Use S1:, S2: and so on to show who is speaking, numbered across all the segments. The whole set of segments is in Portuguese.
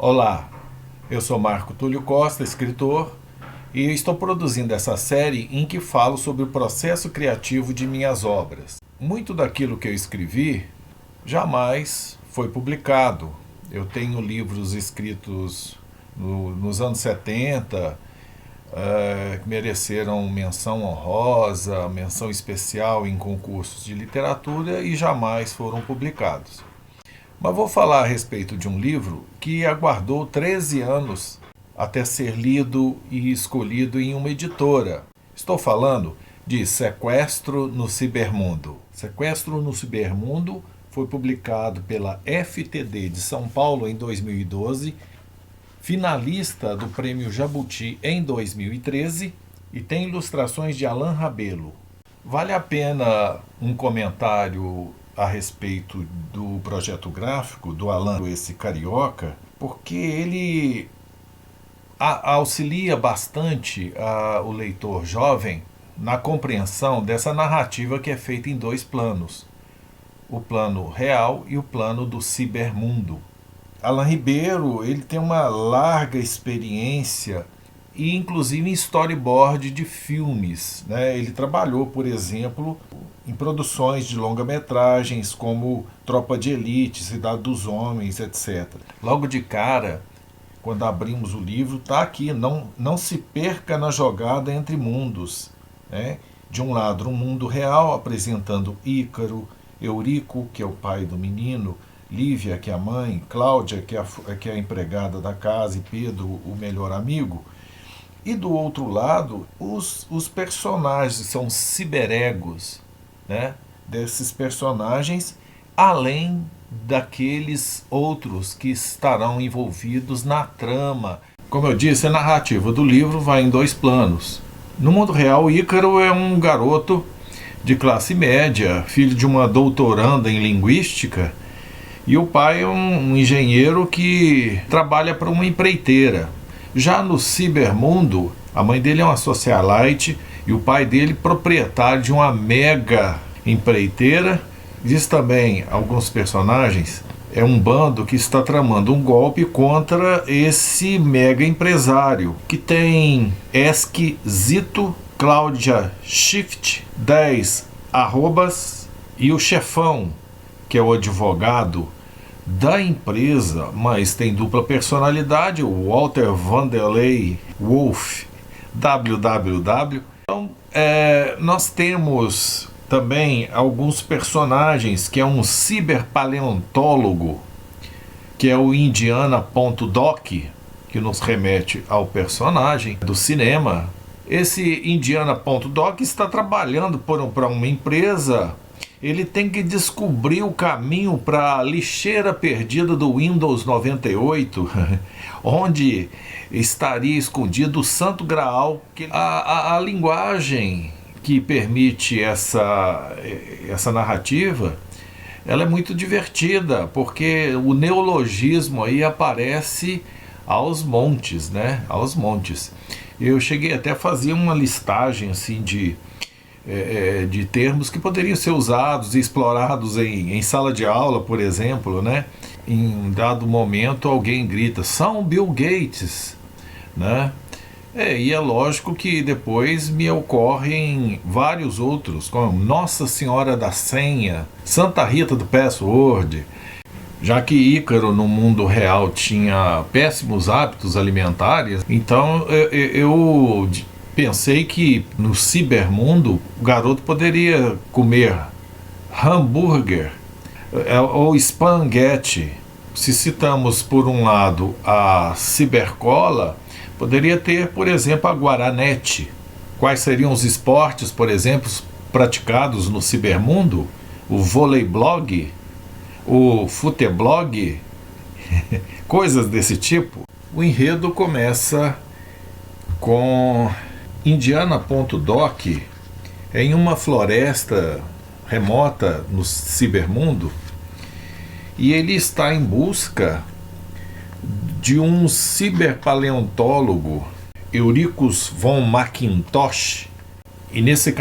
S1: Olá, eu sou Marco Túlio Costa, escritor, e estou produzindo essa série em que falo sobre o processo criativo de minhas obras. Muito daquilo que eu escrevi jamais foi publicado. Eu tenho livros escritos nos anos 70, que mereceram menção honrosa, menção especial em concursos de literatura e jamais foram publicados. Mas vou falar a respeito de um livro que aguardou 13 anos até ser lido e escolhido em uma editora. Estou falando de Sequestro no Cibermundo. Sequestro no Cibermundo foi publicado pela FTD de São Paulo em 2012, finalista do Prêmio Jabuti em 2013 e tem ilustrações de Alain Rabelo. Vale a pena um comentário a respeito do projeto gráfico do Alain, esse carioca, porque ele auxilia bastante o leitor jovem na compreensão dessa narrativa que é feita em dois planos: o plano real e o plano do cibermundo. Alain Ribeiro, ele tem uma larga experiência e inclusive em storyboard de filmes, né? Ele trabalhou, por exemplo, em produções de longa-metragens como Tropa de Elite, Cidade dos Homens, etc. Logo de cara, quando abrimos o livro, está aqui: não se perca na jogada entre mundos, né? De um lado, um mundo real apresentando Ícaro, Eurico, que é o pai do menino, Lívia, que é a mãe, Cláudia, que é a empregada da casa, e Pedro, o melhor amigo. E do outro lado, os personagens são ciberegos, né, desses personagens, além daqueles outros que estarão envolvidos na trama. Como eu disse, a narrativa do livro vai em dois planos. No mundo real, Ícaro é um garoto de classe média, filho de uma doutoranda em linguística, e o pai é um engenheiro que trabalha para uma empreiteira. Já no cibermundo, a mãe dele é uma socialite e o pai dele proprietário de uma mega empreiteira. Diz também alguns personagens, é um bando que está tramando um golpe contra esse mega empresário, que tem Esquisito, Cláudia Shift, 10 arrobas e o chefão, que é o advogado da empresa, mas tem dupla personalidade, o Walter Vanderlei Wolf, www. Então, nós temos também alguns personagens, que é um ciberpaleontólogo, que é o Indiana.doc, que nos remete ao personagem do cinema. Esse Indiana.doc está trabalhando para uma empresa. Ele tem que descobrir o caminho para a lixeira perdida do Windows 98, onde estaria escondido o Santo Graal. A linguagem que permite essa narrativa, ela é muito divertida, porque o neologismo aí aparece aos montes, né? Aos montes. Eu cheguei até a fazer uma listagem assim de termos que poderiam ser usados e explorados em sala de aula, por exemplo, né? Em dado momento alguém grita São Bill Gates, né? E é lógico que depois me ocorrem vários outros, como Nossa Senhora da Senha, Santa Rita do Password. Já que Ícaro no mundo real tinha péssimos hábitos alimentares, então eu pensei que no cibermundo o garoto poderia comer hambúrguer ou espanguete. Se citamos por um lado a cibercola, poderia ter, por exemplo, a guaranete. Quais seriam os esportes, por exemplo, praticados no cibermundo? O vôleiblog, o futeblog, coisas desse tipo. O enredo começa com Indiana.doc em uma floresta remota no cibermundo, e ele está em busca de um ciberpaleontólogo, Euricus von Macintosh. E nesse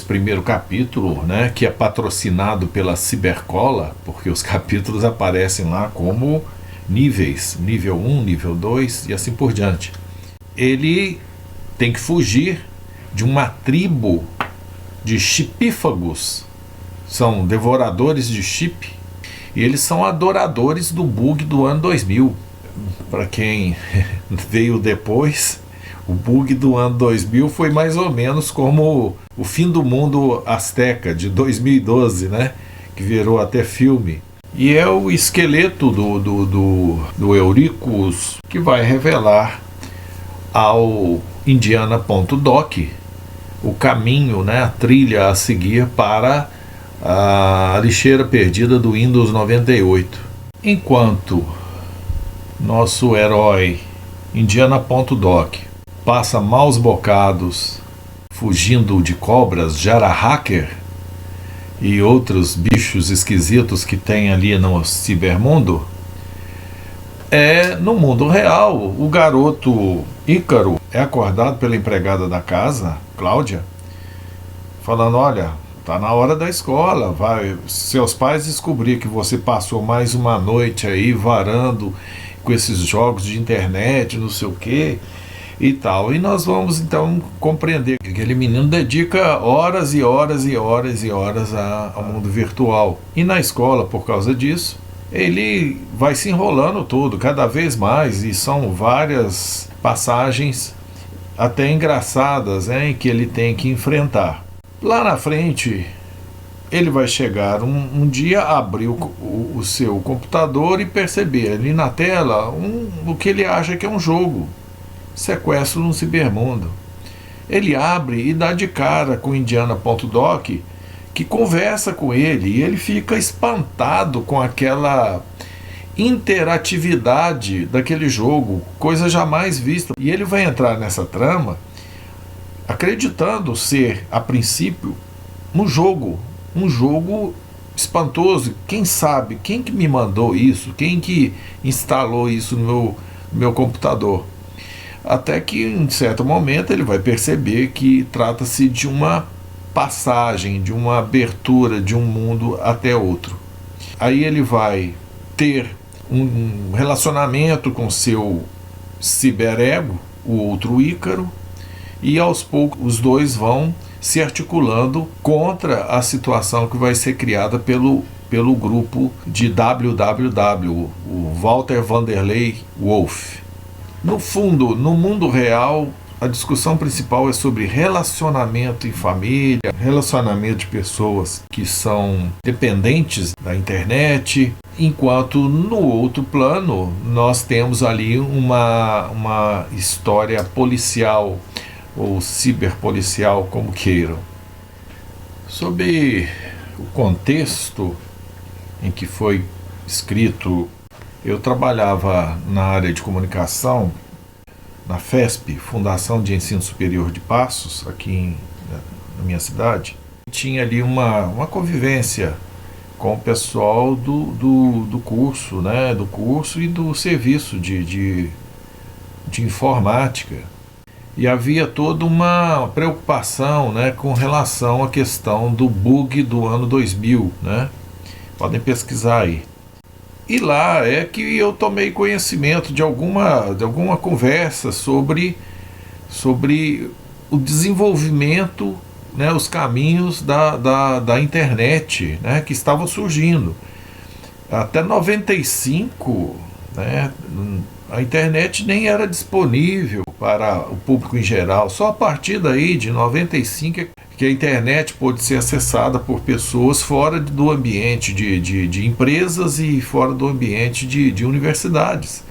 S1: primeiro capítulo, né, que é patrocinado pela Cibercola, porque os capítulos aparecem lá como níveis, nível 1, nível 2 e assim por diante. Ele tem que fugir de uma tribo de chipífagos, são devoradores de chip, e eles são adoradores do bug do ano 2000. Para quem veio depois, o bug do ano 2000 foi mais ou menos como o fim do mundo azteca de 2012, né? Que virou até filme. E é o esqueleto do Euricus que vai revelar ao Indiana.doc o caminho, né, a trilha a seguir para a lixeira perdida do Windows 98. Enquanto nosso herói Indiana.doc passa maus bocados fugindo de cobras, jararahacker e outros bichos esquisitos que tem ali no cibermundo, no mundo real, o garoto Ícaro é acordado pela empregada da casa, Cláudia, falando: olha, tá na hora da escola, seus pais descobrir que você passou mais uma noite aí varando com esses jogos de internet, não sei o que e tal. E nós vamos então compreender que aquele menino dedica horas e horas e horas e horas ao mundo virtual. E na escola, por causa disso, ele vai se enrolando todo, cada vez mais, e são várias passagens até engraçadas, em que ele tem que enfrentar. Lá na frente, ele vai chegar um dia, abrir o seu computador e perceber ali na tela o que ele acha que é um jogo, Sequestro no Cibermundo. Ele abre e dá de cara com o Indiana.doc, que conversa com ele, e ele fica espantado com aquela interatividade daquele jogo, coisa jamais vista. E ele vai entrar nessa trama acreditando ser, a princípio, um jogo espantoso. Quem sabe, quem que me mandou isso, quem que instalou isso no meu computador? Até que em certo momento ele vai perceber que trata-se de uma passagem, de uma abertura de um mundo até outro. Aí ele vai ter um relacionamento com seu ciberego, o outro Ícaro, e aos poucos os dois vão se articulando contra a situação que vai ser criada pelo grupo de WWW, o Walter Vanderlei Wolff. No fundo, no mundo real, a discussão principal é sobre relacionamento em família, relacionamento de pessoas que são dependentes da internet, enquanto no outro plano nós temos ali uma história policial ou ciberpolicial, como queiram. Sob o contexto em que foi escrito, eu trabalhava na área de comunicação na FESP, Fundação de Ensino Superior de Passos, aqui na minha cidade. Tinha ali uma convivência com o pessoal do curso, né, do curso e do serviço de informática. E havia toda uma preocupação, né, com relação à questão do bug do ano 2000, né? Podem pesquisar aí. E lá é que eu tomei conhecimento de alguma conversa sobre o desenvolvimento, né, os caminhos da internet, né, que estavam surgindo. Até 95, né, a internet nem era disponível para o público em geral. Só a partir daí, de 95, que a internet pôde ser acessada por pessoas fora do ambiente de empresas e fora do ambiente de universidades.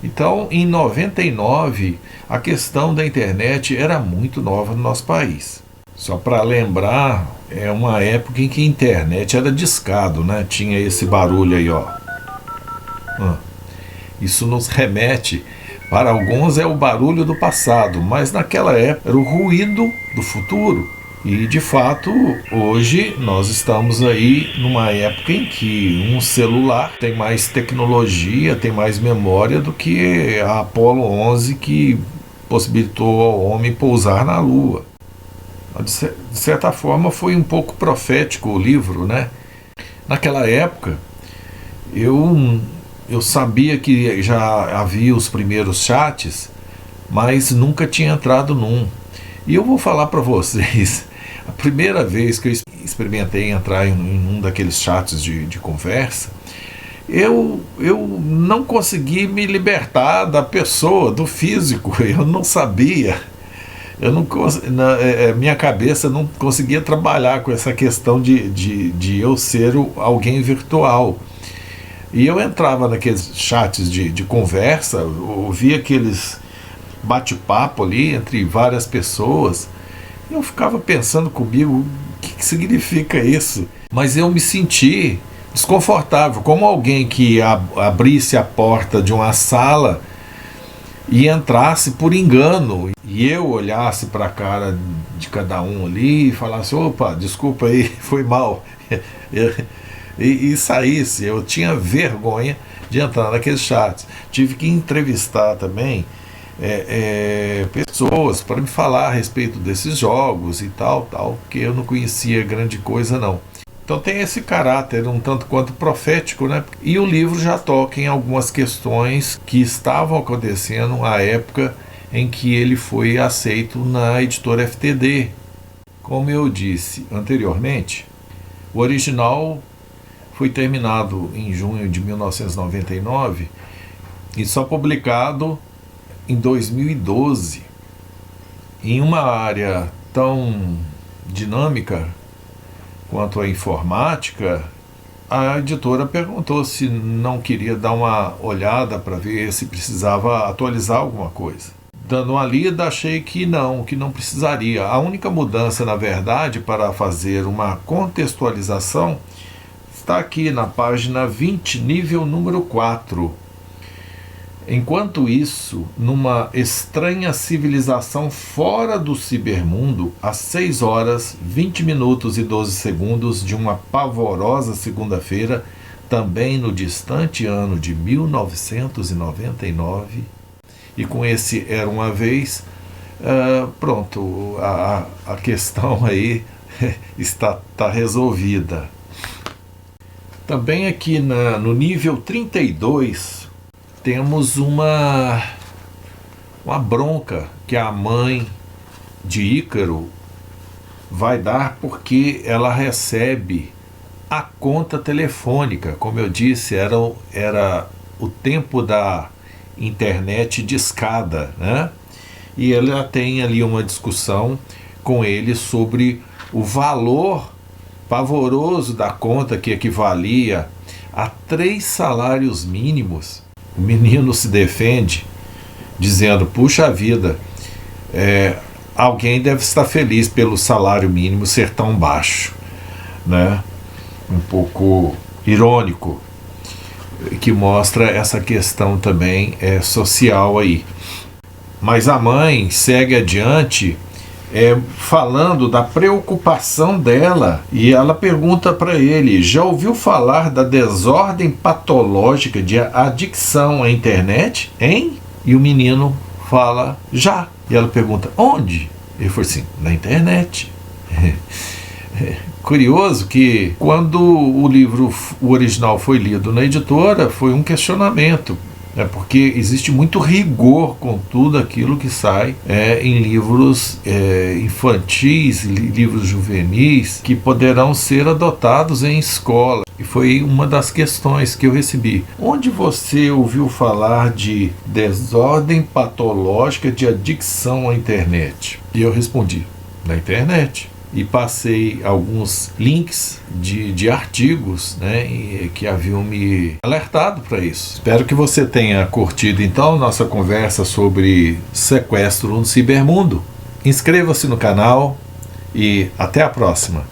S1: Então, em 99, a questão da internet era muito nova no nosso país. Só para lembrar, é uma época em que a internet era discado, né? Tinha esse barulho aí, ó. Isso nos remete, para alguns é o barulho do passado, mas naquela época era o ruído do futuro. E de fato, hoje nós estamos aí numa época em que um celular tem mais tecnologia, tem mais memória do que a Apollo 11, que possibilitou ao homem pousar na Lua. De certa forma foi um pouco profético o livro, né? Naquela época eu Eu sabia que já havia os primeiros chats, mas nunca tinha entrado num. E eu vou falar para vocês, a primeira vez que eu experimentei entrar em um daqueles chats de conversa, eu não consegui me libertar da pessoa, do físico. Eu não sabia. Minha cabeça não conseguia trabalhar com essa questão de eu ser alguém virtual. E eu entrava naqueles chats de conversa, ouvia aqueles bate-papo ali entre várias pessoas. Eu ficava pensando comigo, o que significa isso? Mas eu me senti desconfortável, como alguém que abrisse a porta de uma sala e entrasse por engano, e eu olhasse para a cara de cada um ali e falasse: opa, desculpa aí, foi mal, e saísse. Eu tinha vergonha de entrar naqueles chats. Tive que entrevistar também pessoas para me falar a respeito desses jogos e tal, que eu não conhecia grande coisa não. Então tem esse caráter um tanto quanto profético, né? E o livro já toca em algumas questões que estavam acontecendo à época em que ele foi aceito na editora FTD. Como eu disse anteriormente, o original foi terminado em junho de 1999 e só publicado em 2012. Em uma área tão dinâmica quanto à informática, a editora perguntou se não queria dar uma olhada para ver se precisava atualizar alguma coisa. Dando uma lida, achei que não precisaria. A única mudança, na verdade, para fazer uma contextualização, está aqui na página 20, nível número 4. Enquanto isso, numa estranha civilização fora do cibermundo, às 6 horas, 20 minutos e 12 segundos de uma pavorosa segunda-feira, também no distante ano de 1999, e com esse Era Uma Vez, pronto, a questão aí está resolvida. Também aqui no nível 32, temos uma bronca que a mãe de Ícaro vai dar porque ela recebe a conta telefônica. Como eu disse, era o tempo da internet discada, né? E ela tem ali uma discussão com ele sobre o valor pavoroso da conta, que equivalia a 3 salários mínimos. O menino se defende dizendo: puxa vida, alguém deve estar feliz pelo salário mínimo ser tão baixo, né? Um pouco irônico, que mostra essa questão também social aí. Mas a mãe segue adiante falando da preocupação dela, e ela pergunta para ele: já ouviu falar da desordem patológica de adicção à internet, hein? E o menino fala: já. E ela pergunta: onde? Ele falou assim: na internet. Curioso que quando o original foi lido na editora, foi um questionamento, porque existe muito rigor com tudo aquilo que sai em livros infantis, livros juvenis, que poderão ser adotados em escola. E foi uma das questões que eu recebi: onde você ouviu falar de desordem patológica de adicção à internet? E eu respondi: na internet. E passei alguns links de artigos, né, que haviam me alertado para isso. Espero que você tenha curtido então nossa conversa sobre sequestro no cibermundo. Inscreva-se no canal e até a próxima.